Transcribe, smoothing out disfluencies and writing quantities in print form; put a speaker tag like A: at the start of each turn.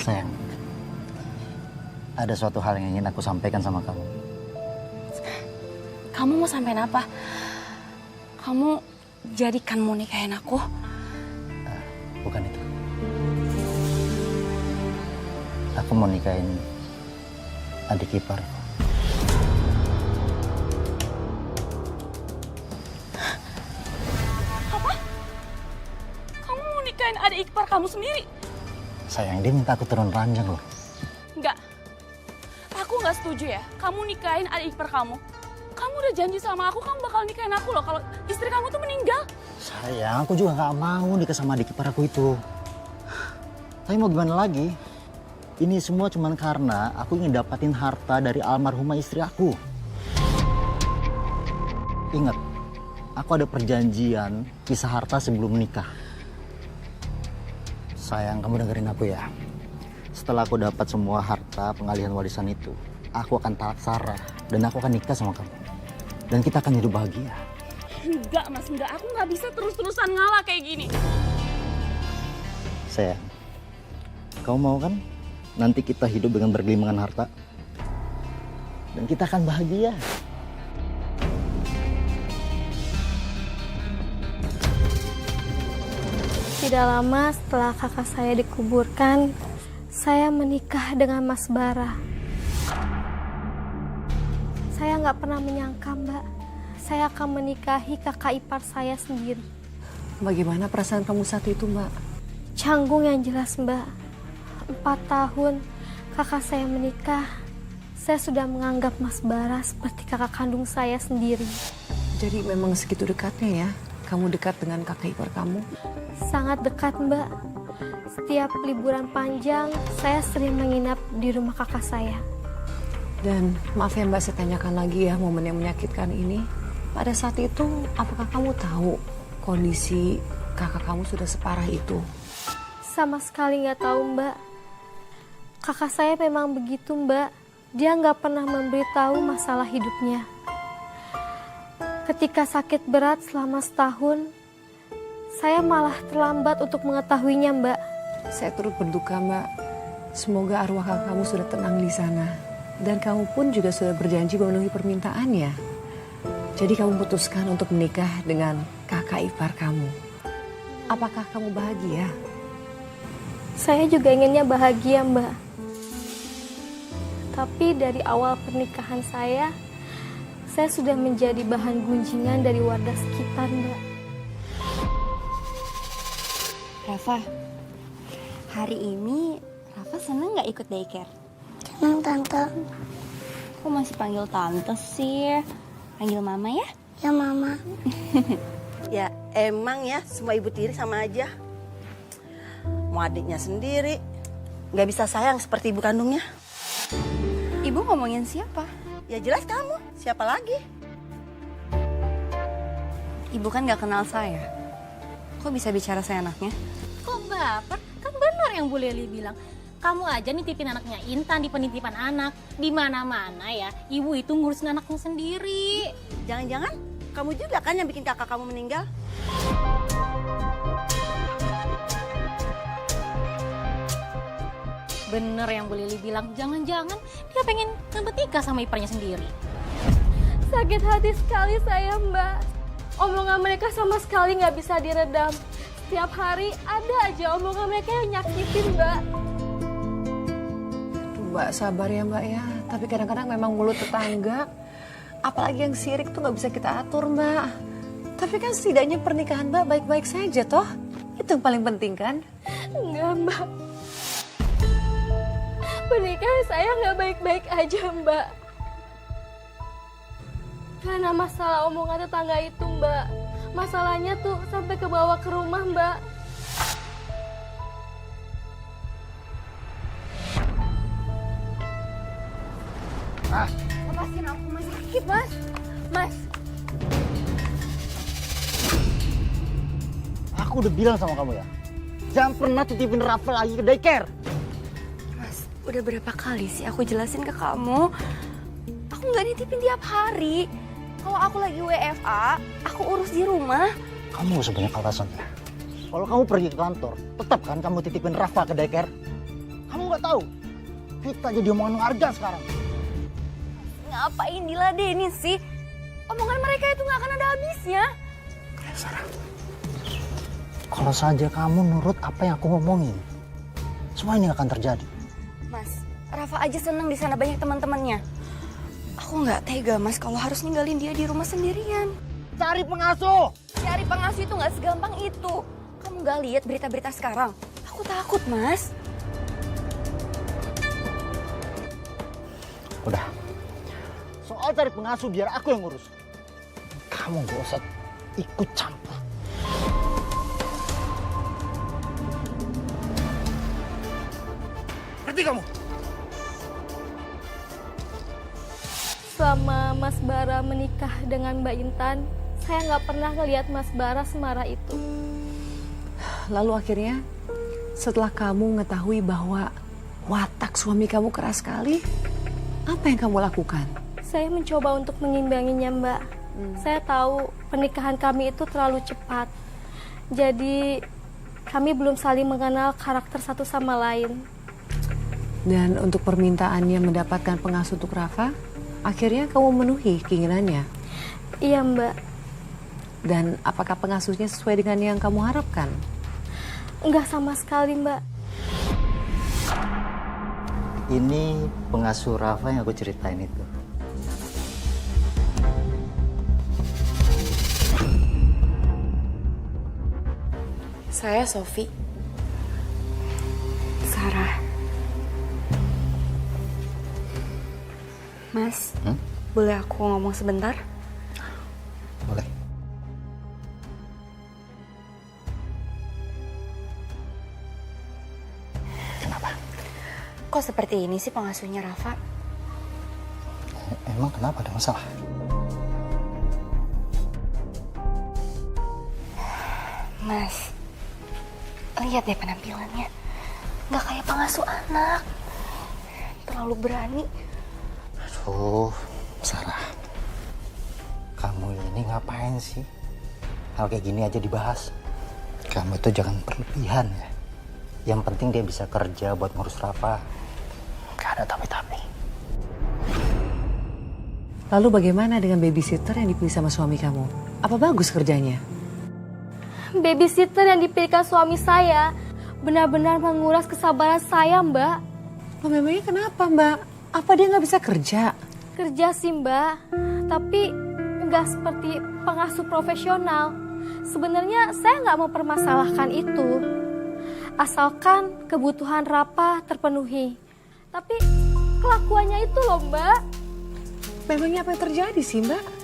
A: Sayang, ada suatu hal yang ingin aku sampaikan sama kamu.
B: Kamu mau sampein apa? Kamu jadikan mau nikahin aku?
A: Bukan itu. Aku mau nikahin adik ipar.
B: Apa? Kamu mau nikahin adik ipar kamu sendiri?
A: Sayang, dia minta aku turun ranjang loh.
B: Enggak. Aku nggak setuju ya. Kamu nikahin adik ipar kamu. Kamu udah janji sama aku, kamu bakal nikahin aku loh kalau istri kamu tuh meninggal.
A: Sayang, aku juga nggak mau nikah sama adik ipar aku itu. Tapi mau gimana lagi? Ini semua cuma karena aku ingin dapatin harta dari almarhumah istri aku. Ingat, aku ada perjanjian pisah harta sebelum menikah. Sayang, kamu dengerin aku ya. Setelah aku dapat semua harta pengalihan warisan itu, aku akan talak Sarah dan aku akan nikah sama kamu. Dan kita akan hidup bahagia.
B: Enggak mas, enggak. Aku nggak bisa terus-terusan ngalah kayak gini.
A: Sayang, kamu mau kan nanti kita hidup dengan bergelimangan harta? Dan kita akan bahagia.
C: Tidak lama setelah kakak saya dikuburkan, saya menikah dengan Mas Bara. Saya nggak pernah menyangka, Mbak, saya akan menikahi kakak ipar saya sendiri.
D: Bagaimana perasaan kamu saat itu, Mbak?
C: Canggung yang jelas, Mbak. 4 tahun kakak saya menikah, saya sudah menganggap Mas Bara seperti kakak kandung saya sendiri.
D: Jadi memang segitu dekatnya ya? Kamu dekat dengan kakak ipar kamu?
C: Sangat dekat, Mbak. Setiap liburan panjang, saya sering menginap di rumah kakak saya.
D: Dan maaf ya Mbak, saya tanyakan lagi ya momen yang menyakitkan ini. Pada saat itu, apakah kamu tahu kondisi kakak kamu sudah separah itu?
C: Sama sekali nggak tahu, Mbak. Kakak saya memang begitu, Mbak. Dia nggak pernah memberitahu masalah hidupnya. Ketika sakit berat selama setahun, saya malah terlambat untuk mengetahuinya, Mbak.
D: Saya turut berduka, Mbak. Semoga arwah kakak kamu sudah tenang di sana. Dan kamu pun juga sudah berjanji memenuhi permintaannya. Jadi kamu putuskan untuk menikah dengan kakak ipar kamu. Apakah kamu bahagia?
C: Saya juga inginnya bahagia, Mbak. Tapi dari awal pernikahan saya sudah menjadi bahan gunjingan dari warga sekitar, Mbak.
E: Rafa, hari ini Rafa seneng nggak ikut daycare?
F: Senang, Tante.
E: Kok masih panggil tante sih? Panggil mama ya?
F: Ya, Mama.
G: Ya emang ya semua ibu tiri sama aja. Mau adiknya sendiri, nggak bisa sayang seperti ibu kandungnya.
E: Ibu ngomongin siapa?
G: Ya jelas kamu, siapa lagi?
E: Ibu kan nggak kenal saya. Kok bisa bicara seenaknya?
H: Kok baper? Kan benar yang Bu Leli bilang. Kamu aja nitipin anaknya Intan di penitipan anak. Di mana-mana ya, ibu itu ngurusin anaknya sendiri.
G: Jangan-jangan kamu juga kan yang bikin kakak kamu meninggal?
H: Bener yang Bu Leli bilang, jangan-jangan dia pengen ngebet nikah sama iparnya sendiri.
C: Sakit hati sekali saya, Mbak. Omongan mereka sama sekali nggak bisa diredam. Setiap hari ada aja omongan mereka yang nyakitin, Mbak.
D: Aduh, Mbak, sabar ya Mbak ya. Tapi kadang-kadang memang mulut tetangga. Apalagi yang sirik tuh nggak bisa kita atur, Mbak. Tapi kan setidaknya pernikahan Mbak baik-baik saja toh. Itu yang paling penting kan?
C: Enggak, Mbak. Pernikahan saya nggak baik-baik aja, Mbak. Karena masalah omongan tetangga itu, Mbak. Masalahnya tuh sampai ke bawah ke rumah, Mbak.
F: Lepasin aku, Mas. Sakit, Mas. Mas.
A: Aku udah bilang sama kamu ya, jangan pernah titipin Rafa lagi ke daycare.
E: Mas, udah berapa kali sih aku jelasin ke kamu? Aku nggak nitipin tiap hari. Kalau aku lagi WFA, aku urus di rumah.
A: Kamu gak usah banyak alasan ya. Kalau kamu pergi ke kantor, tetap kan kamu titipin Rafa ke daycare? Kamu nggak tahu? Kita jadi omongan warga sekarang.
E: Ngapain diladenin sih? Omongan mereka itu nggak akan ada habisnya.
A: Sarah, kalau saja kamu nurut apa yang aku ngomongin, semua ini akan terjadi.
E: Mas, Rafa aja seneng di sana banyak teman-temannya. Aku nggak tega mas kalau harus ninggalin dia di rumah sendirian.
A: Cari pengasuh!
E: Cari pengasuh itu nggak segampang itu. Kamu nggak lihat berita-berita sekarang? Aku takut mas.
A: Udah, soal cari pengasuh biar aku yang ngurus. Kamu gak usah ikut campur. Ngerti kamu?
C: Selama Mas Bara menikah dengan Mbak Intan, saya nggak pernah ngelihat Mas Bara semarah itu.
D: Lalu akhirnya setelah kamu mengetahui bahwa watak suami kamu keras sekali, apa yang kamu lakukan?
C: Saya mencoba untuk mengimbanginya, Mbak. Saya tahu pernikahan kami itu terlalu cepat. Jadi kami belum saling mengenal karakter satu sama lain.
D: Dan untuk permintaannya mendapatkan pengasuh untuk Rafa, akhirnya kamu memenuhi keinginannya.
C: Iya, Mbak.
D: Dan apakah pengasuhnya sesuai dengan yang kamu harapkan?
C: Enggak sama sekali, Mbak.
A: Ini pengasuh Rafa yang aku ceritain itu.
E: Saya Sofi. Sarah. Mas, boleh aku ngomong sebentar?
A: Boleh. Kenapa?
E: Kok seperti ini sih pengasuhnya Rafa?
A: Emang kenapa, ada masalah?
E: Mas, lihat deh penampilannya. Nggak kayak pengasuh anak. Terlalu berani.
A: Aduh, Sarah. Kamu ini ngapain sih? Hal kayak gini aja dibahas. Kamu itu jangan berlebihan ya. Yang penting dia bisa kerja buat ngurus Rafa. Gak ada tapi-tapi.
D: Lalu bagaimana dengan babysitter yang dipilih sama suami kamu? Apa bagus kerjanya?
C: Babysitter yang dipilihkan suami saya benar-benar menguras kesabaran saya, Mbak.
D: Oh, memangnya kenapa, Mbak? Apa dia nggak bisa kerja?
C: Kerja sih, Mbak. Tapi nggak seperti pengasuh profesional. Sebenarnya saya nggak mempermasalahkan itu. Asalkan kebutuhan Rafa terpenuhi. Tapi kelakuannya itu loh, Mbak.
D: Memangnya apa yang terjadi sih, Mbak?